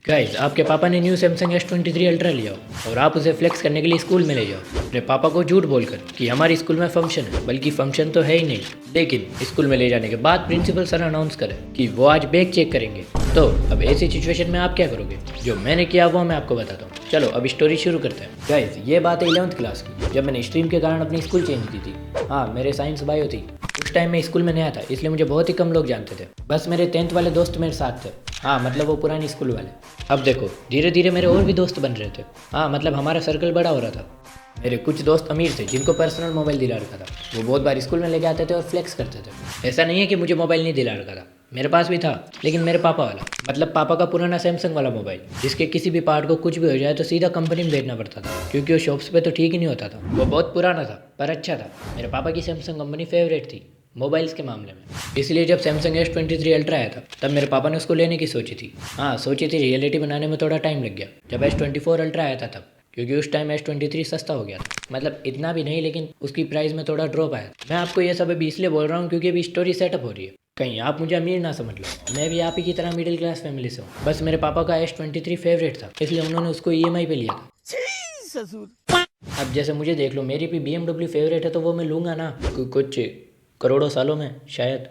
Guys, आपके पापा ने न्यू सैमसंग S23 अल्ट्रा लिया हो और आप उसे फ्लेक्स करने के लिए स्कूल में ले जाओ अपने पापा को झूठ बोलकर कि हमारे स्कूल में फंक्शन है, बल्कि फंक्शन तो है ही नहीं। लेकिन स्कूल में ले जाने के बाद प्रिंसिपल सर अनाउंस करें कि वो आज बैग चेक करेंगे। तो अब ऐसी सिचुएशन में आप क्या करोगे? जो मैंने किया वो मैं आपको बताता हूँ। चलो अब स्टोरी शुरू करते हैं। गाइस, ये बात है 11th क्लास की, जब मैंने स्ट्रीम के कारण अपनी स्कूल चेंज की थी। हाँ, मेरे साइंस बायो थी। उस टाइम मैं स्कूल में नया था, इसलिए मुझे बहुत ही कम लोग जानते थे। बस मेरे 10th वाले दोस्त मेरे साथ थे। हाँ, मतलब वो पुरानी स्कूल वाले। अब देखो, धीरे धीरे मेरे और भी दोस्त बन रहे थे। हाँ, मतलब हमारा सर्कल बड़ा हो रहा था। मेरे कुछ दोस्त अमीर थे जिनको पर्सनल मोबाइल दिला रखा था। वो बहुत बार स्कूल में लेके आते थे और फ्लेक्स करते थे। ऐसा नहीं है कि मुझे मोबाइल नहीं दिला रखा था, मेरे पास भी था, लेकिन मेरे पापा वाला, मतलब पापा का पुराना सैमसंग वाला मोबाइल, जिसके किसी भी पार्ट को कुछ भी हो जाए तो सीधा कंपनी में भेजना पड़ता था, क्योंकि वो शॉप्स पे तो ठीक ही नहीं होता था। वो बहुत पुराना था पर अच्छा था। मेरे पापा की सैमसंग कंपनी फेवरेट थी मोबाइल्स के मामले में। इसलिए जब सैमसंग S23 अल्ट्रा आया था तब मेरे पापा ने उसको लेने की सोची थी। हाँ, सोची थी, रियलिटी बनाने में थोड़ा टाइम लग गया जब S24 अल्ट्रा आया था तब, क्योंकि उस टाइम S23 सस्ता हो गया था। मतलब इतना भी नहीं, लेकिन उसकी प्राइस में थोड़ा ड्रॉप आया। मैं आपको ये सब अभी इसलिए बोल रहा हूँ क्योंकि अभी स्टोरी सेटअप हो रही है। कहीं आप मुझे अमीर ना समझ लो, मैं भी आप ही की तरह मिडिल क्लास फैमिली से हूँ। बस मेरे पापा का S23 फेवरेट था, इसलिए उन्होंने उसको EMI पे लिया था। अब जैसे मुझे देख लो, मेरी भी BMW फेवरेट है तो वो मैं लूँगा ना, कुछ करोड़ों सालों में शायद।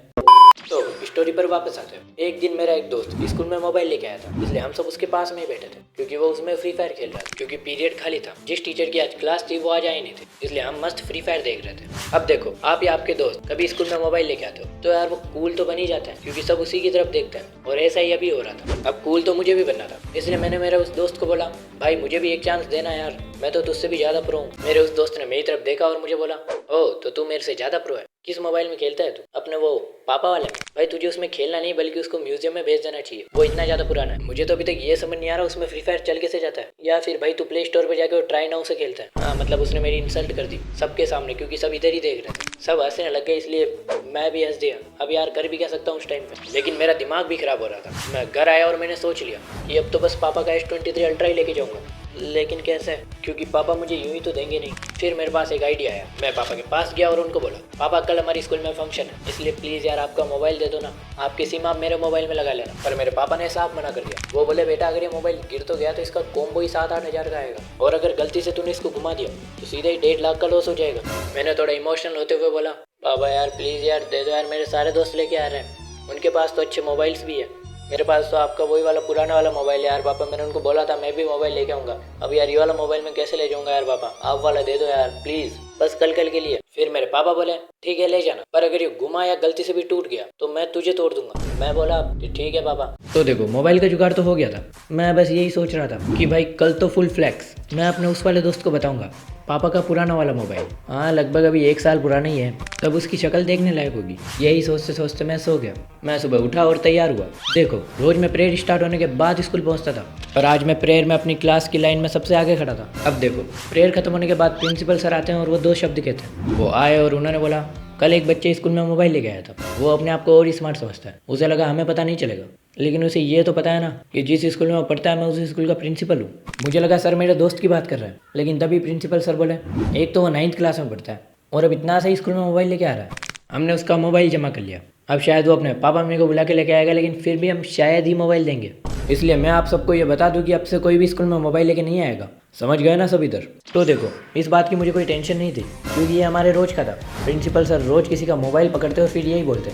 तो स्टोरी पर वापस आते हैं। एक दिन मेरा एक दोस्त स्कूल में मोबाइल लेके आया था, इसलिए हम सब उसके पास में ही बैठे थे, क्योंकि वो उसमें फ्री फायर खेल रहा था। क्योंकि पीरियड खाली था, जिस टीचर की आज क्लास थी वो आज आई नहीं थी, इसलिए हम मस्त फ्री फायर देख रहे थे। अब देखो, आप या आपके दोस्त कभी स्कूल में मोबाइल लेके आते हो तो यार वो कूल तो बन ही जाता है, क्योंकि सब उसी की तरफ देखते हैं। और ऐसा ही अभी हो रहा था। अब कूल तो मुझे भी बनना था, इसलिए मैंने मेरे उस दोस्त को बोला, भाई मुझे भी एक चांस देना यार, मैं तो तुझसे भी ज्यादा प्रो हूँ। मेरे उस दोस्त ने मेरी तरफ देखा और मुझे बोला, ओ तो तू मेरे से ज्यादा प्रो है? किस मोबाइल में खेलता है तू? अपने वो पापा वाले में? भाई तुझे उसमें खेलना नहीं, बल्कि उसको म्यूजियम में भेज देना चाहिए, वो इतना ज्यादा पुराना है। मुझे तो अभी तक ये समझ नहीं आ रहा उसमें फ्री फायर चल कैसे जाता है। या फिर भाई तू प्ले स्टोर पे जाके वो ट्राई नाउ से खेलता है। हाँ, मतलब उसने मेरी इंसल्ट कर दी सबके सामने, क्योंकि सब इधर ही देख रहे थे। सब हंसने लग गए, इसलिए मैं भी हंस दिया। अब यार कर भी क्या सकता हूँ उस टाइम पे, लेकिन मेरा दिमाग भी खराब हो रहा था। मैं घर आया और मैंने सोच लिया कि अब तो बस पापा का S23 अल्ट्रा ही लेके जाऊंगा। लेकिन कैसे? क्योंकि पापा मुझे यूं ही तो देंगे नहीं। फिर मेरे पास एक आइडिया आया। मैं पापा के पास गया और उनको बोला, पापा कल हमारी स्कूल में फंक्शन है, इसलिए प्लीज़ यार आपका मोबाइल दे दो ना, आपकी सिम आप मेरे मोबाइल में लगा लेना। पर मेरे पापा ने साफ मना कर दिया। वो बोले, बेटा अगर ये मोबाइल गिर तो गया तो इसका कॉम्बो ही 7-8 हज़ार का आएगा, और अगर गलती से तूने इसको घुमा दिया तो सीधा ही 1.5 लाख का लॉस हो जाएगा। मैंने थोड़ा इमोशनल होते हुए बोला, पापा यार प्लीज़ यार दे दो यार, मेरे सारे दोस्त लेके आ रहे हैं, उनके पास तो अच्छे मोबाइल्स भी है, मेरे पास तो आपका वही वाला पुराना वाला मोबाइल है यार पापा। मैंने उनको बोला था मैं भी मोबाइल लेके आऊँगा। अब यार ये वाला मोबाइल मैं कैसे ले जाऊँगा यार पापा, आप वाला दे दो यार प्लीज़, बस कल के लिए। फिर मेरे पापा बोले, ठीक है ले जाना, पर अगर ये घुमा या गलती से भी टूट गया तो मैं तुझे तोड़ दूंगा। मैं बोला ठीक है पापा। तो देखो, मोबाइल का जुगाड़ तो हो गया था। मैं बस यही सोच रहा था कि भाई कल तो फुल फ्लैक्स। मैं अपने उस वाले दोस्त को बताऊंगा पापा का पुराना वाला मोबाइल। हाँ, लगभग अभी 1 साल पुराना ही है, तब उसकी शक्ल देखने लायक होगी। यही सोचते सोचते मैं सो गया। मैं सुबह उठा और तैयार हुआ। देखो, रोज मैं प्रेयर स्टार्ट होने के बाद स्कूल पहुंचता था, पर आज मैं प्रेयर में अपनी क्लास की लाइन में सबसे आगे खड़ा था। अब देखो, प्रेयर खत्म होने के बाद प्रिंसिपल सर आते हैं और वो 2 शब्द कहते हैं। वो आए और उन्होंने बोला, कल एक बच्चे स्कूल में मोबाइल लेके आया था। वो अपने आप को और स्मार्ट समझता है। उसे लगा हमें पता नहीं चलेगा, लेकिन उसे ये तो पता है ना कि जिस स्कूल में वो पढ़ता है मैं उस स्कूल का प्रिंसिपल हूँ। मुझे लगा सर मेरे दोस्त की बात कर रहे हैं, लेकिन तभी प्रिंसिपल सर बोले, एक तो वो 9th क्लास में पढ़ता है और अब इतना सही स्कूल में मोबाइल लेके आ रहा है। हमने उसका मोबाइल जमा कर लिया। अब शायद वो अपने पापा मम्मी को बुला के लेके आएगा, लेकिन फिर भी हम शायद ही मोबाइल देंगे। इसलिए मैं आप सबको ये बता दूं कि अब से कोई भी स्कूल में मोबाइल लेके नहीं आएगा। समझ गए ना सब इधर? तो देखो, इस बात की मुझे कोई टेंशन नहीं थी, क्योंकि ये हमारे रोज का था। प्रिंसिपल सर रोज किसी का मोबाइल पकड़ते और फिर यही बोलते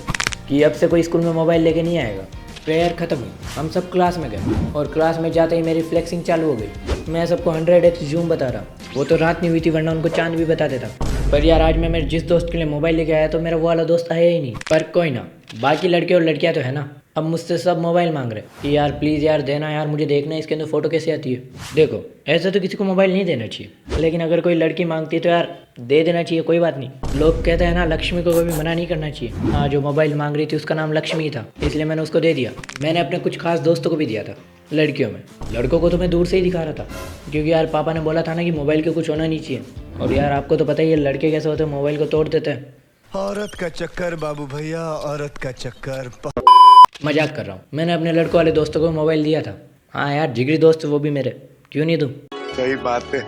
कि अब से कोई स्कूल में मोबाइल लेके नहीं आएगा। प्रेयर खत्म हुई, हम सब क्लास में गए और क्लास में जाते ही मेरी फ्लेक्सिंग चालू हो गई। मैं सबको 100x जूम बता रहा। वो तो रात नहीं हुई थी, वरना उनको चांद भी बता देता। पर यार आज मैं मेरे जिस दोस्त के लिए मोबाइल लेके आया तो मेरा वो वाला दोस्त आया ही नहीं। पर कोई ना, बाकी लड़के और लड़कियां तो है ना, अब मुझसे सब मोबाइल मांग रहे कि यार प्लीज़ यार देना यार, मुझे देखना है इसके अंदर फ़ोटो कैसे आती है। देखो, ऐसे तो किसी को मोबाइल नहीं देना चाहिए, लेकिन अगर कोई लड़की मांगती है तो यार दे देना चाहिए, कोई बात नहीं। लोग कहते हैं ना, लक्ष्मी को कभी मना नहीं करना चाहिए। हाँ, जो मोबाइल मांग रही थी उसका नाम लक्ष्मी था, इसलिए मैंने उसको दे दिया। मैंने अपने कुछ खास दोस्तों को भी दिया था लड़कियों में। लड़कों को तो मैं दूर से ही दिखा रहा था, क्योंकि यार पापा ने बोला था ना कि मोबाइल के कुछ होना नहीं चाहिए। और यार आपको तो पता ही है लड़के कैसे होते हैं, मोबाइल को तोड़ देते हैं। औरत का चक्कर बाबू भैया, औरत का चक्कर। मजाक कर रहा हूँ। मैंने अपने लड़कों वाले दोस्तों को मोबाइल दिया था। हाँ यार, जिगरी दोस्त वो भी मेरे, क्यों नहीं दूँ? सही बात है।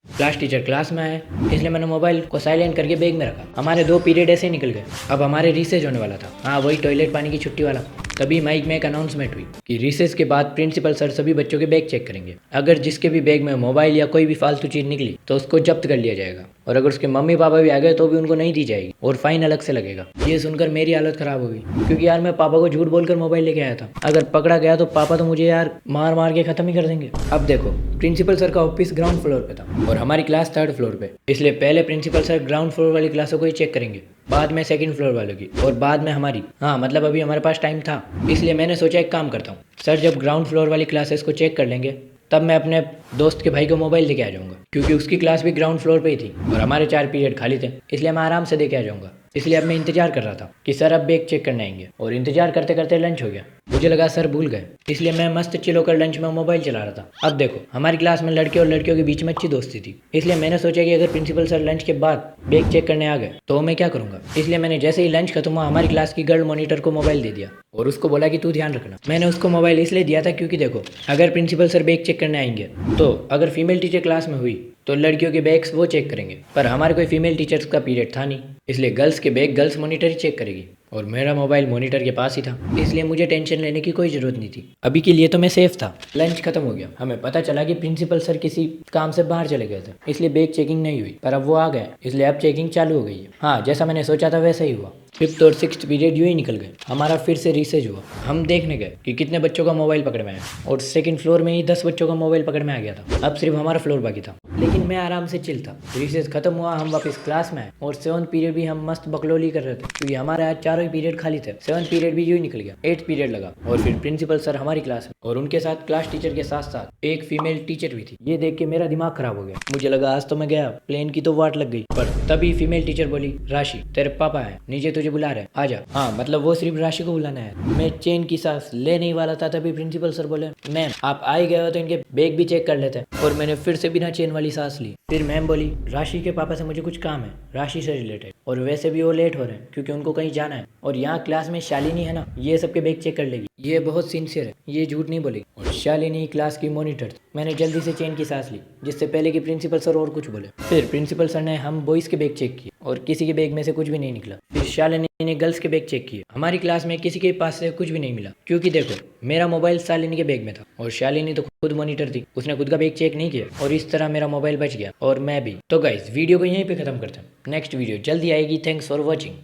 क्लास टीचर क्लास में आए, इसलिए मैंने मोबाइल को साइलेंट करके बैग में रखा। हमारे 2 पीरियड ऐसे ही निकल गए। अब हमारे रिसेस होने वाला था। हाँ, वही टॉयलेट पानी की छुट्टी वाला। तभी माइक में एक अनाउंसमेंट हुई कि रिसेस के बाद प्रिंसिपल सर सभी बच्चों के बैग चेक करेंगे। अगर जिसके भी बैग में मोबाइल या कोई भी फालतू चीज निकली तो उसको जब्त कर लिया जाएगा, और अगर उसके मम्मी पापा भी आ गए तो भी उनको नहीं दी जाएगी और फाइन अलग से लगेगा। ये सुनकर मेरी हालत खराब हो गई, क्योंकि यार मैं पापा को झूठ बोलकर मोबाइल लेके आया था। अगर पकड़ा गया तो पापा तो मुझे यार मार मार के खत्म ही कर देंगे। अब देखो, प्रिंसिपल सर का ऑफिस ग्राउंड फ्लोर पे था और हमारी क्लास 3rd फ्लोर पे, इसलिए पहले प्रिंसिपल सर ग्राउंड फ्लोर वाली क्लासों को ही चेक करेंगे, बाद में 2nd फ्लोर वालों की, और बाद में हमारी। हाँ मतलब अभी हमारे पास टाइम था, इसलिए मैंने सोचा एक काम करता हूँ, सर जब ग्राउंड फ्लोर वाली क्लासेस को चेक कर लेंगे तब मैं अपने दोस्त के भाई को मोबाइल लेके आ जाऊंगा, क्योंकि उसकी क्लास भी ग्राउंड फ्लोर पे ही थी और हमारे 4 पीरियड खाली थे, इसलिए मैं आराम से देके आ जाऊंगा। इसलिए अब मैं इंतजार कर रहा था कि सर अब बैग चेक करने आएंगे, और इंतजार करते करते लंच हो गया। मुझे लगा सर भूल गए, इसलिए मैं मस्त चिल होकर लंच में मोबाइल चला रहा था। अब देखो, हमारी क्लास में लड़के और लड़कियों के बीच में अच्छी दोस्ती थी, इसलिए मैंने सोचा कि अगर प्रिंसिपल सर लंच के बाद बैग चेक करने आ गए तो मैं क्या करूंगा। इसलिए मैंने जैसे ही लंच खत्म हुआ हमारी क्लास की गर्ल मॉनिटर को मोबाइल दे दिया और उसको बोला कि तू ध्यान रखना। मैंने उसको मोबाइल इसलिए दिया था क्योंकि देखो, अगर प्रिंसिपल सर बैग चेक करने आएंगे तो अगर फीमेल टीचर क्लास में हुई तो लड़कियों के बैग्स वो चेक करेंगे, पर हमारे कोई फीमेल टीचर्स का पीरियड था नहीं, इसलिए गर्ल्स के बैग गर्ल्स मॉनिटर ही चेक करेगी, और मेरा मोबाइल मॉनिटर के पास ही था, इसलिए मुझे टेंशन लेने की कोई जरूरत नहीं थी। अभी के लिए तो मैं सेफ था। लंच खत्म हो गया, हमें पता चला कि प्रिंसिपल सर किसी काम से बाहर चले गए थे, इसलिए बैग चेकिंग नहीं हुई, पर अब वो आ गए, इसलिए अब चेकिंग चालू हो गई है। हाँ, जैसा मैंने सोचा था वैसा ही हुआ। 5th और 6th पीरियड यूँ ही निकल गए। हमारा फिर से रिसेज हुआ। हम देखने गए कि कितने बच्चों का मोबाइल पकड़ में आया, और 2nd फ्लोर में ही 10 बच्चों का मोबाइल पकड़ में आ गया था। अब सिर्फ हमारा फ्लोर बाकी था, लेकिन मैं आराम से चिल था। रिसेस खत्म हुआ, हम वापस क्लास में आए, और 7th पीरियड भी हम मस्त बकलोली कर रहे थे, क्योंकि हमारे आज 4 ही पीरियड खाली थे। 7th पीरियड भी यूँ ही निकल गया। 8th पीरियड लगा, और फिर प्रिंसिपल सर हमारी क्लास में, और उनके साथ क्लास टीचर के साथ साथ एक फीमेल टीचर भी थी। ये देख के मेरा दिमाग खराब हो गया। मुझे लगा आज तो मैं गया, प्लेन की तो वाट लग गई। पर तभी फीमेल टीचर बोली, राशि तेरे पापा है, नीचे तुझे बुला रहे, आजा। हाँ मतलब वो सिर्फ राशि को बुलाना है। मैं चेन की सांस लेने ही वाला था, तभी प्रिंसिपल सर बोले, मैम आप आ ही गए हो तो इनके बैग भी चेक कर लेते हैं। और मैंने फिर से बिना चेन वाली सांस ली। फिर मैम बोली, राशि के पापा से मुझे कुछ काम है, राशि से रिलेटेड, और वैसे भी वो लेट हो रहे हैं क्योंकि उनको कहीं जाना है, और यहाँ क्लास में शालिनी है ना, ये सबके बैग चेक कर लेगी, ये बहुत सिंसियर है, ये झूठ नहीं बोलेगी। और शालिनी क्लास की मॉनिटर थी। मैंने जल्दी से चेन की सांस ली, जिससे पहले कि प्रिंसिपल सर और कुछ बोले। फिर प्रिंसिपल सर ने हम बॉयज़ के बैग चेक किए, और किसी के बैग में से कुछ भी नहीं निकला। फिर शालिनी ने गर्ल्स के बैग चेक किए। हमारी क्लास में किसी के पास से कुछ भी नहीं मिला, क्योंकि देखो मेरा मोबाइल शालिनी के बैग में था, और शालिनी तो खुद मॉनिटर थी, उसने खुद का बैग चेक नहीं किया, और इस तरह मेरा मोबाइल बच गया, और मैं भी। तो गाइस वीडियो को यहीं पे खत्म करते हैं, नेक्स्ट वीडियो जल्दी आएगी। Thanks for watching.